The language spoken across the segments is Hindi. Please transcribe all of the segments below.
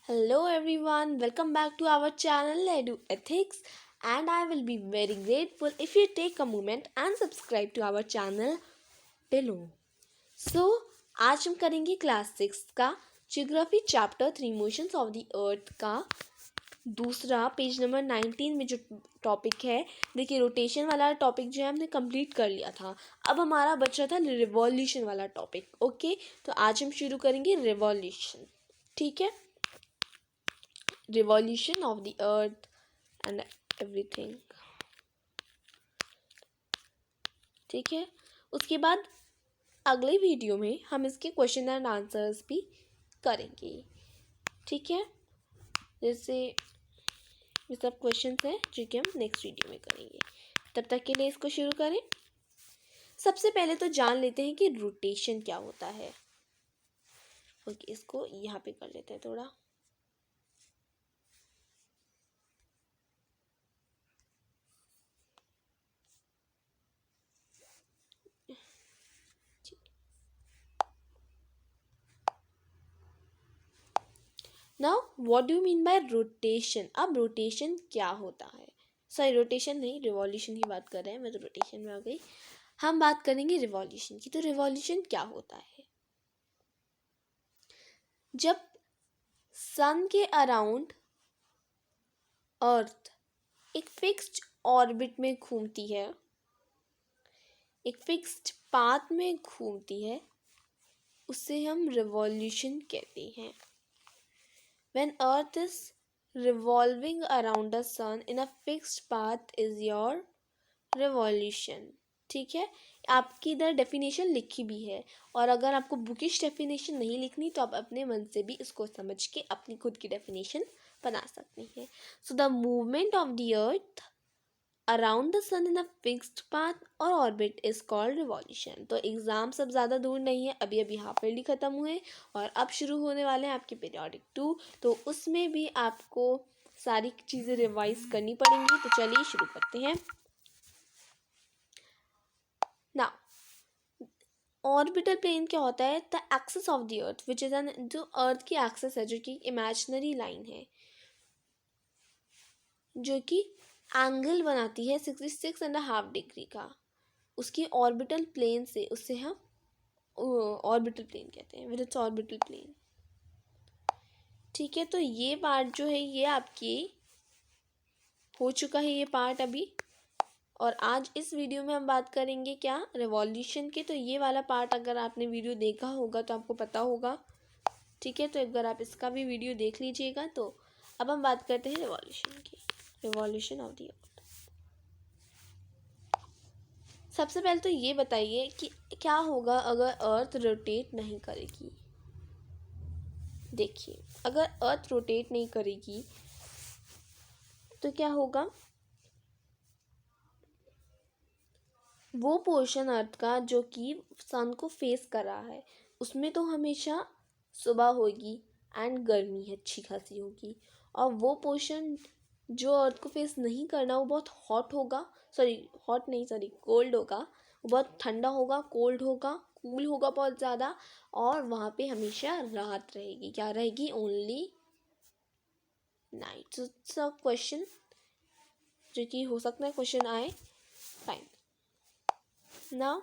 Hello everyone, welcome back to our channel Edu Ethics, and I will be very grateful if you take a moment and subscribe to our channel below. So आज हम करेंगे क्लास 6 का geography chapter 3 motions of the अर्थ का दूसरा पेज नंबर 19 में जो टॉपिक है। देखिए रोटेशन वाला टॉपिक जो है हमने कंप्लीट कर लिया था। अब हमारा बचा था रिवॉल्यूशन वाला टॉपिक। ओके, तो आज हम शुरू करेंगे रिवॉल्यूशन। ठीक है, revolution of the earth and everything। ठीक है, उसके बाद अगले वीडियो में हम इसके क्वेश्चन एंड आंसर्स भी करेंगे। ठीक है, जैसे ये सब क्वेश्चंस हैं जो कि हम नेक्स्ट वीडियो में करेंगे। तब तक के लिए इसको शुरू करें। सबसे पहले तो जान लेते हैं कि रोटेशन क्या होता है। ओके, इसको यहाँ पे कर लेते हैं थोड़ा। Now what do you mean by rotation. अब रोटेशन क्या होता है? सॉरी, रोटेशन नहीं, रिवॉल्यूशन की बात कर रहे हैं। मैं तो रोटेशन में आ गई। हम बात करेंगे रिवॉल्यूशन की। तो रिवॉल्यूशन क्या होता है? जब सन के अराउंड अर्थ एक फिक्स्ड ऑर्बिट में घूमती है, एक फिक्स्ड पाथ में घूमती है, उसे हम रिवॉल्यूशन कहते हैं। When Earth is revolving around the sun in a fixed path is your revolution। ठीक है, आपकी इधर डेफिनेशन लिखी भी है, और अगर आपको बुकिश डेफिनेशन नहीं लिखनी तो आप अपने मन से भी इसको समझ के अपनी खुद की डेफिनेशन बना सकती हैं। So the movement of the earth around the sun in a fixed path और ऑर्बिट इज कॉल्ड रिवॉल्यूशन। तो एग्जाम सब ज़्यादा दूर नहीं है, अभी अभी हाफ ईयरली ख़त्म हुए और अब शुरू होने वाले हैं आपके पीरियोडिक 2। तो उसमें भी आपको सारी चीज़ें रिवाइज करनी पड़ेंगी। तो चलिए शुरू करते हैं। ना ऑर्बिटल प्लेन क्या होता है? The axis of the earth which is an, जो अर्थ की एक्सिस है, जो कि इमेजिनरी लाइन है, जो कि एंगल बनाती है 66.5 डिग्री का, उसकी ऑर्बिटल प्लेन से, उससे हम ऑर्बिटल प्लेन कहते हैं, विद इट्स ऑर्बिटल प्लेन। ठीक है, तो ये पार्ट जो है ये आपकी हो चुका है, ये पार्ट अभी। और आज इस वीडियो में हम बात करेंगे क्या? रिवॉल्यूशन के। तो ये वाला पार्ट अगर आपने वीडियो देखा होगा तो आपको पता होगा। ठीक है, तो एक बार आप इसका भी वीडियो देख लीजिएगा। तो अब हम बात करते हैं रिवॉल्यूशन की। रिवॉल्यूशन ऑफ द अर्थ। सबसे पहले तो ये बताइए कि क्या होगा अगर अर्थ रोटेट नहीं करेगी। देखिए, अगर अर्थ रोटेट नहीं करेगी तो क्या होगा? वो पोर्शन अर्थ का जो कि सन को फेस कर रहा है, उसमें तो हमेशा सुबह होगी एंड गर्मी अच्छी खासी होगी। और वो पोर्शन जो अर्थ को फेस नहीं करना, वो बहुत हॉट होगा, कोल्ड होगा। वो बहुत ठंडा होगा, कोल्ड होगा, कूल होगा बहुत ज़्यादा। और वहाँ पे हमेशा रात रहेगी। क्या रहेगी? Only night. सो क्वेश्चन जो कि हो सकता है क्वेश्चन आए। फाइन, नाउ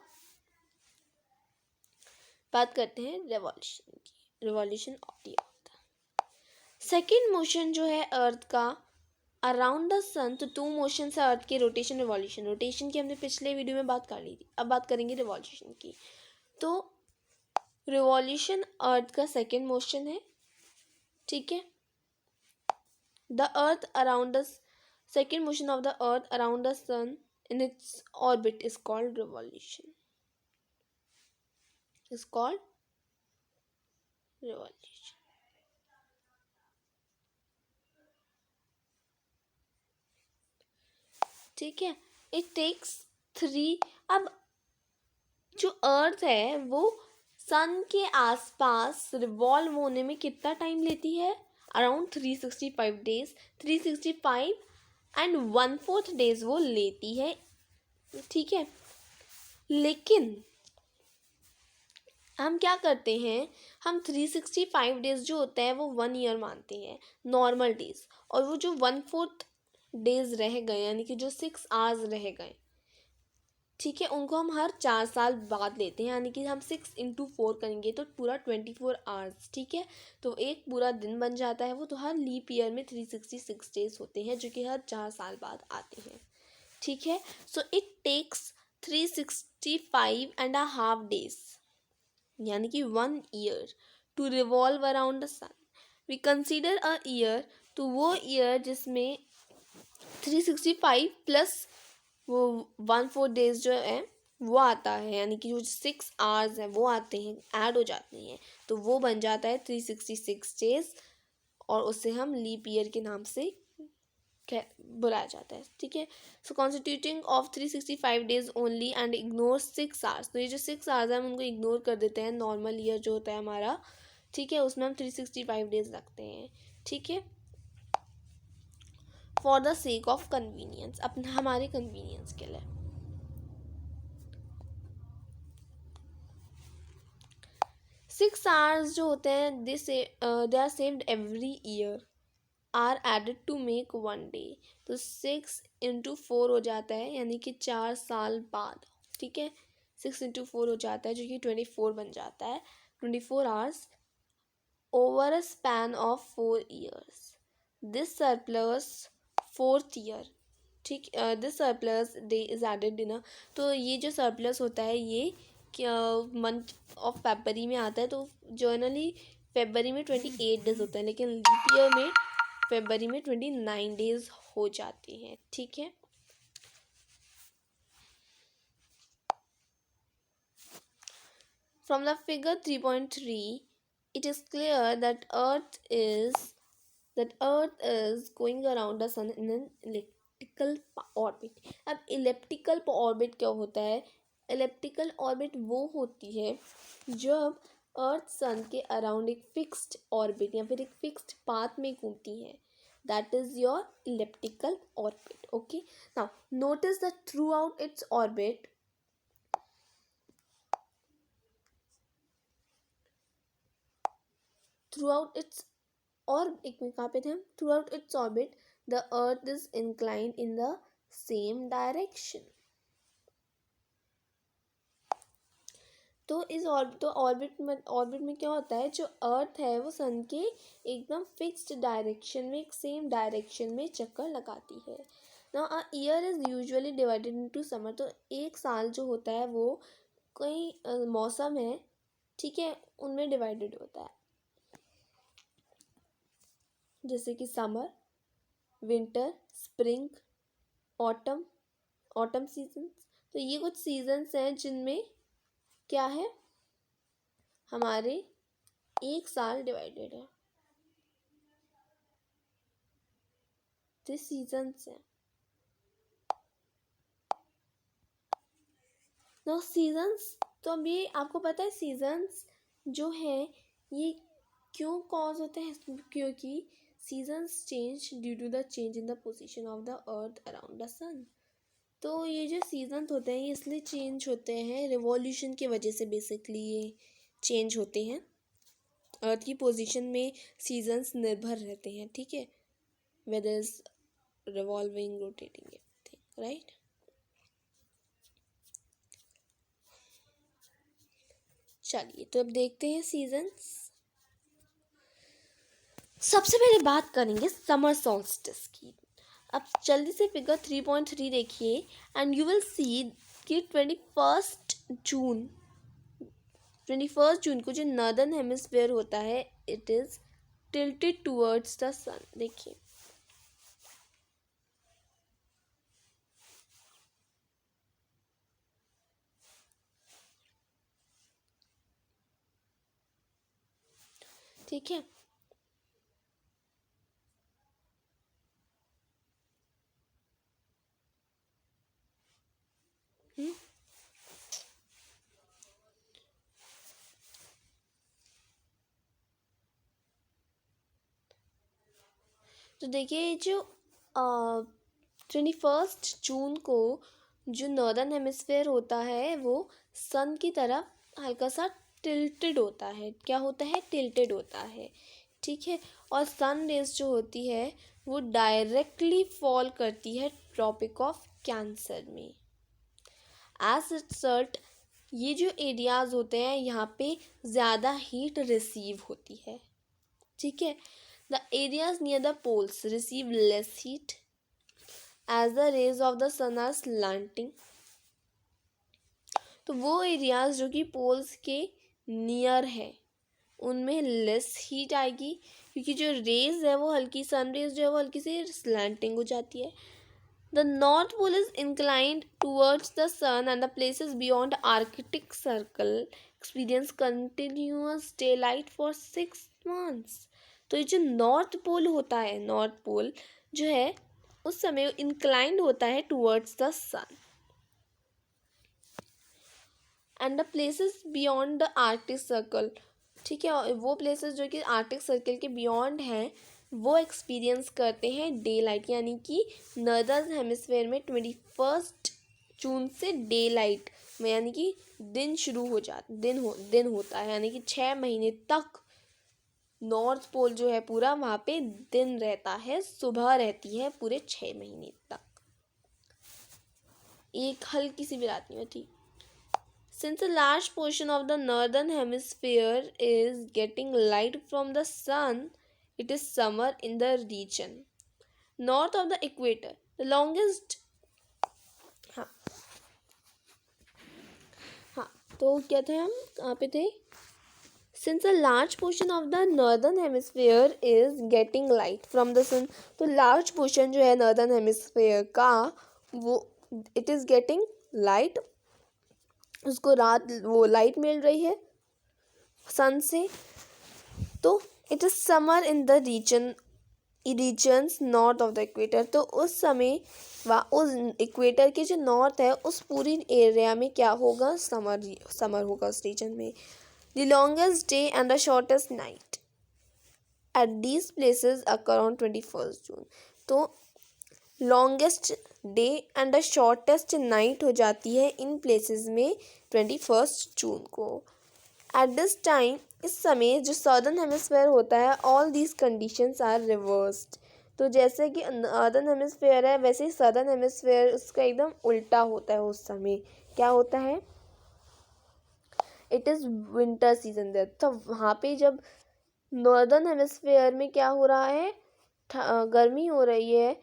बात करते हैं रिवॉल्यूशन की। Revolution of the earth. Second motion जो है अर्थ का अराउंड द सन, तो 2 मोशन है अर्थ के, रोटेशन रिवॉल्यूशन। रोटेशन की हमने पिछले वीडियो में बात कर ली थी, अब बात करेंगे रिवॉल्यूशन की। तो रिवॉल्यूशन अर्थ का सेकेंड मोशन है। ठीक है, the earth around the second motion of the earth around the sun in its orbit is called revolution, is called revolution. ठीक है, इट टेक्स 3। अब जो अर्थ है वो सन के आसपास रिवॉल्व होने में कितना टाइम लेती है? Around 365 days. 365 एंड 1/4 डेज वो लेती है। ठीक है, लेकिन हम क्या करते हैं, हम 365 डेज जो होते हैं वो 1 ईयर मानते हैं, नॉर्मल डेज। और वो जो 1/4 डेज रह गए, यानी कि जो 6 आवर्स रह गए, ठीक है, उनको हम हर 4 साल बाद लेते हैं, यानी कि हम 6 × 4 करेंगे तो पूरा 24 आवर्स, ठीक है। तो एक पूरा दिन बन जाता है वो। तो हर लीप ईयर में 366 डेज होते हैं जो कि हर 4 साल बाद आते हैं, ठीक है। सो इट टेक्स 365.5 डेज, यानी कि 1 year, to revolve around the sun. We consider a year, तो वो ईयर जिसमें 365 प्लस वो 1/4 डेज जो है वो आता है, यानी कि जो 6 आवर्स हैं वो आते हैं, ऐड हो जाते हैं, तो वो बन जाता है 366 डेज। और उसे हम लीप ईयर के नाम से बुलाया जाता है, ठीक है। So constituting of 365 days only and ignore 6 hours. तो ये जो 6 आवर्स हैं हम उनको इग्नोर कर देते हैं। नॉर्मल ईयर जो होता है हमारा, ठीक है, उसमें हम 365 डेज रखते हैं, ठीक है, for the sake of convenience, अपने हमारे कन्वीनियंस के लिए। 6 आवर्स जो होते हैं they are saved every year, are added to make 1 day. तो 6 × 4 हो जाता है, यानी कि 4 साल बाद, ठीक है। 6 × 4 हो जाता है जो कि 24 बन जाता है, 24 hours over a span of 4 years. This surplus 4th year, ठीक, this surplus day is added in. तो ये जो सरप्लस होता है ये मंथ ऑफ फरवरी में आता है। तो जनरली फरवरी में 28 डेज होते हैं, लेकिन लीप ईयर में फरवरी में 29 डेज हो जाते हैं, ठीक है। From the figure 3.3, it is clear that Earth is going around the sun in an elliptical orbit. अब elliptical orbit क्या होता है? elliptical orbit वो होती है जब अर्थ सन के अराउंड एक फिक्स्ड ऑर्बिट या फिर एक फिक्स्ड पाथ में घूमती है, that is your elliptical orbit. Okay, now notice that throughout its orbit, एक मिनट कहाँ पे थे हम? Throughout its orbit, the earth is inclined in the same direction. तो ऑर्बिट में क्या होता है, जो अर्थ है वो सन के एकदम फिक्स्ड डायरेक्शन में, एक सेम डायरेक्शन में चक्कर लगाती है। Now a year is usually divided into summer. तो एक साल जो होता है वो कई मौसम है, ठीक है, उनमें डिवाइडेड होता है, जैसे कि summer, winter, spring, autumn seasons. तो ये कुछ सीजन्स हैं जिनमें क्या है, हमारे एक साल डिवाइडेड है, दिस सीजन्स हैं। नो सीजन्स, तो अब ये आपको पता है सीजन्स जो है ये क्यों कॉज होते हैं? क्योंकि seasons change due to the change in the position of the earth around the sun. तो ये जो सीजन्स होते हैं ये इसलिए चेंज होते हैं, रिवॉल्यूशन की वजह से बेसिकली ये चेंज होते हैं। अर्थ की पोजीशन में सीजन्स निर्भर रहते हैं, ठीक है, weather is revolving, rotating, everything, right. चलिए तो अब देखते हैं सीजन्स। सबसे पहले बात करेंगे समर सॉल्स्टिस की। अब जल्दी से फिगर 3.3 देखिए एंड यू विल सी कि 21 जून को जो नॉर्दर्न हेमिस्फीयर होता है it is tilted towards the sun. देखिए ठीक है, तो देखिए जो 21 जून को जो नॉर्दर्न हेमिस्फेयर होता है वो सन की तरफ हल्का सा टिल्टेड होता है। क्या होता है? टिल्टेड होता है, ठीक है। और सन रेज जो होती है वो डायरेक्टली फॉल करती है ट्रॉपिक ऑफ कैंसर में। एज इट्सर्ट ये जो एरियाज होते हैं यहाँ पे ज़्यादा हीट रिसीव होती है, ठीक है। The areas near the poles receive less heat as the rays of the sun are slanting. तो वो एरियाज जो कि पोल्स के नियर है उनमें लेस हीट आएगी, क्योंकि जो रेज है वो हल्की, सन रेज जो है वो हल्की से स्लैंटिंग हो जाती है। The north pole is inclined towards the sun and the places beyond Arctic Circle experience continuous daylight for 6 months। तो ये जो नॉर्थ पोल होता है, नॉर्थ पोल जो है उस समय इंक्लाइंड होता है towards the sun and the places beyond the Arctic Circle, ठीक है। और वो प्लेसेस जो कि आर्कटिक सर्कल के बियॉन्ड हैं वो एक्सपीरियंस करते हैं डे लाइट, यानी कि नॉर्दर्न हेमिस्फेयर में 21 जून से डे लाइट में, यानी कि दिन शुरू हो जाता, दिन होता है, यानी कि 6 महीने तक नॉर्थ पोल जो है पूरा वहाँ पे दिन रहता है, सुबह रहती है पूरे 6 महीने तक, एक हल्की सी भी रात नहीं होती। Since a large portion of the northern hemisphere is getting light from the sun, it is summer in the region north of the equator. The longest हाँ हाँ तो क्या थे हम, कहाँ पे थे? Since a large portion of the northern hemisphere is getting light from the sun, तो large portion जो है northern hemisphere का वो it is getting light, उसको रात वो लाइट मिल रही है सन से, तो it is summer in the regions north of the equator. तो उस समय उस इक्वेटर के जो नॉर्थ है उस पूरी एरिया में क्या होगा? समर होगा उस रीजन में। The longest day and the shortest night at these places occur on 21 जून। तो longest day and the shortest night हो जाती है इन प्लेसेस में 21 जून को। एट दिस टाइम, इस समय जो सदर्न हेमिस्फेयर होता है, all these conditions are reversed. तो जैसे कि नॉर्दर्न हेमिस्फेयर है वैसे ही सदर्न हेमिस्फेयर उसका एकदम उल्टा होता है। उस समय क्या होता है? It is winter season there. तो वहाँ पे जब नॉर्दर्न हेमिस्फेयर में क्या हो रहा है, गर्मी हो रही है,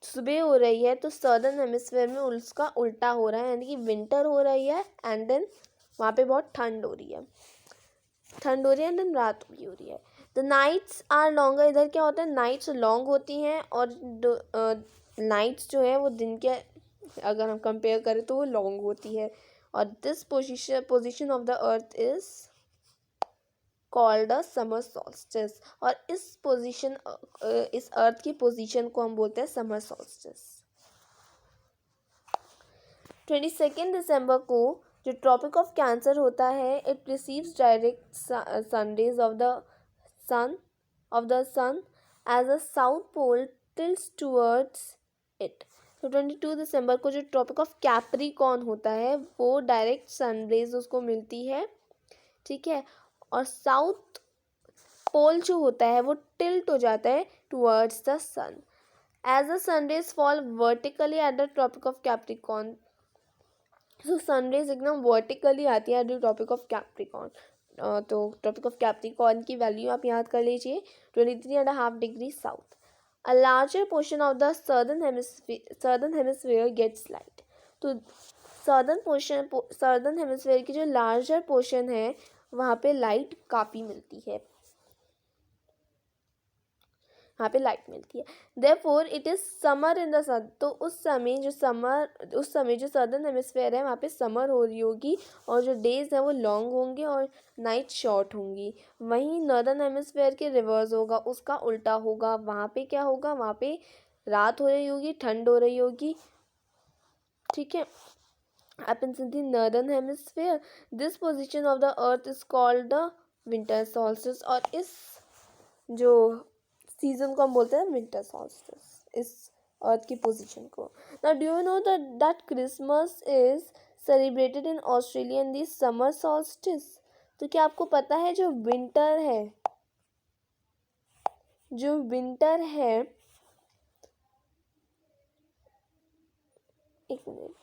सुबह हो रही है, तो सदर्न हेमिस्फेयर में उसका उल्टा हो रहा है, यानी कि विंटर हो रही है एंड देन वहाँ पे बहुत ठंड हो रही है एंड देन रात भी हो रही है। The nights are longer. इधर क्या होता है? नाइट्स लॉन्ग होती हैं और नाइट्स जो है वो दिन के, अगर हम कंपेयर करें तो वो लॉन्ग होती है। और this position of the earth is called a summer solstice. और इस अर्थ की पोजीशन को हम बोलते हैं समर सॉल्स्टिस। 22 दिसंबर को जो ट्रॉपिक ऑफ कैंसर होता है, it receives direct sunrays of the sun as a south pole tilts towards it. तो 22 दिसंबर को जो ट्रॉपिक ऑफ कैप्रिकॉर्न होता है वो डायरेक्ट सनरेज उसको मिलती है, ठीक है। और साउथ पोल जो होता है वो टिल्ट हो जाता है towards the sun as the sunrays fall vertically at the Tropic of Capricorn. तो सनरेज एकदम वर्टिकली आती है at the Tropic of Capricorn. तो ट्रॉपिक ऑफ कैप्रिकॉर्न की वैल्यू आप याद कर लीजिए, 23.5 degree south. A larger portion of the southern hemisphere gets light. तो सदर्न हेमिस्फीयर की जो लार्जर पोर्शन है वहाँ पे लाइट काफ़ी मिलती है, वहाँ पे लाइट मिलती है। Therefore it is summer in the sun. तो उस समय जो सदर्न हेमिस्फेयर है वहाँ पे समर हो रही होगी और जो डेज हैं वो लॉन्ग होंगे और नाइट शॉर्ट होंगी। वहीं नॉर्दर्न हेमिस्फेयर के रिवर्स होगा, उसका उल्टा होगा। वहाँ पे क्या होगा? वहाँ पे रात हो रही होगी, ठंड हो रही होगी, ठीक है। happens in the northern hemisphere. This position of the earth is called the winter solstice। और इस जो सीजन को हम बोलते हैं विंटर सॉल्स्टिस, इस अर्थ की पोजीशन को। Now do you know that Christmas is celebrated in Australia in the summer solstice. तो क्या आपको पता है जो विंटर है, एक मिनट,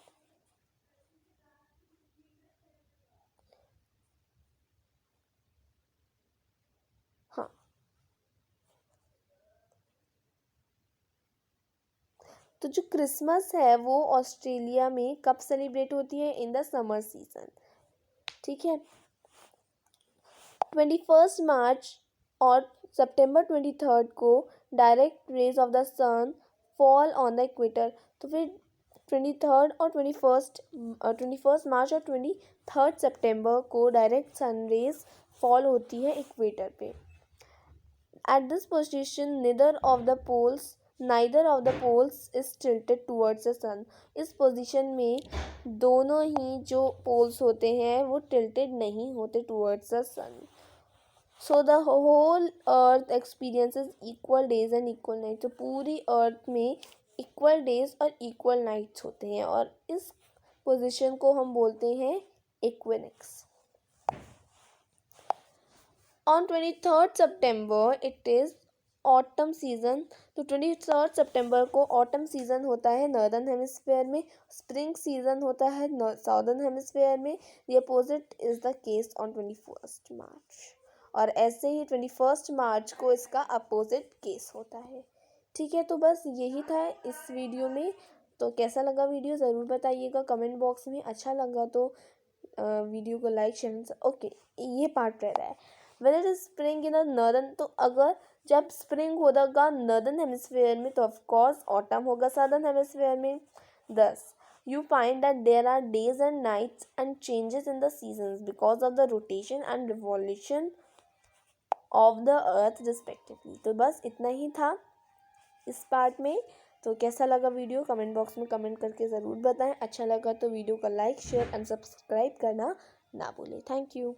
हाँ, तो जो क्रिसमस है वो ऑस्ट्रेलिया में कब सेलिब्रेट होती है? इन द समर सीजन, ठीक है। 21 मार्च और सितंबर 23 को direct rays of the sun fall on the equator. तो फिर 23 और 21 मार्च और 23 सितंबर को डायरेक्ट सन रेज फॉल होती है इक्वेटर पे। At this position neither of the poles is tilted towards the sun। इस पोजीशन में दोनों ही जो पोल्स होते हैं वो tilted नहीं होते towards the sun। So the whole earth experiences equal days and equal night. तो पूरी अर्थ में इक्वल डेज और इक्वल नाइट्स होते हैं और इस पोजीशन को हम बोलते हैं इक्विनॉक्स। ऑन 23 सितंबर इट इज़ ऑटम सीजन। तो 23 सितंबर को ऑटम सीजन होता है नॉर्दर्न हेमिस्फेयर में, स्प्रिंग सीजन होता है साउदर्न हेमिस्फेयर में। The opposite is the case on 21 March. और ऐसे ही 21 मार्च को इसका अपोजिट केस होता है, ठीक है। तो बस यही था इस वीडियो में। तो कैसा लगा वीडियो ज़रूर बताइएगा कमेंट बॉक्स में। अच्छा लगा तो वीडियो को लाइक शेयर। ओके, ये पार्ट रह रहा है weather is spring in the northern. तो अगर जब स्प्रिंग होगा नॉर्दर्न हेमिस्फेयर में तो ऑफकोर्स ऑटम होगा सदर्न हेमिस्फेयर में। दस you find that there are days and nights and changes in the seasons because of the rotation and revolution of the earth respectively। तो बस इतना ही था इस पार्ट में। तो कैसा लगा वीडियो कमेंट बॉक्स में कमेंट करके ज़रूर बताएं। अच्छा लगा तो वीडियो को लाइक शेयर एंड सब्सक्राइब करना ना भूलें। Thank you.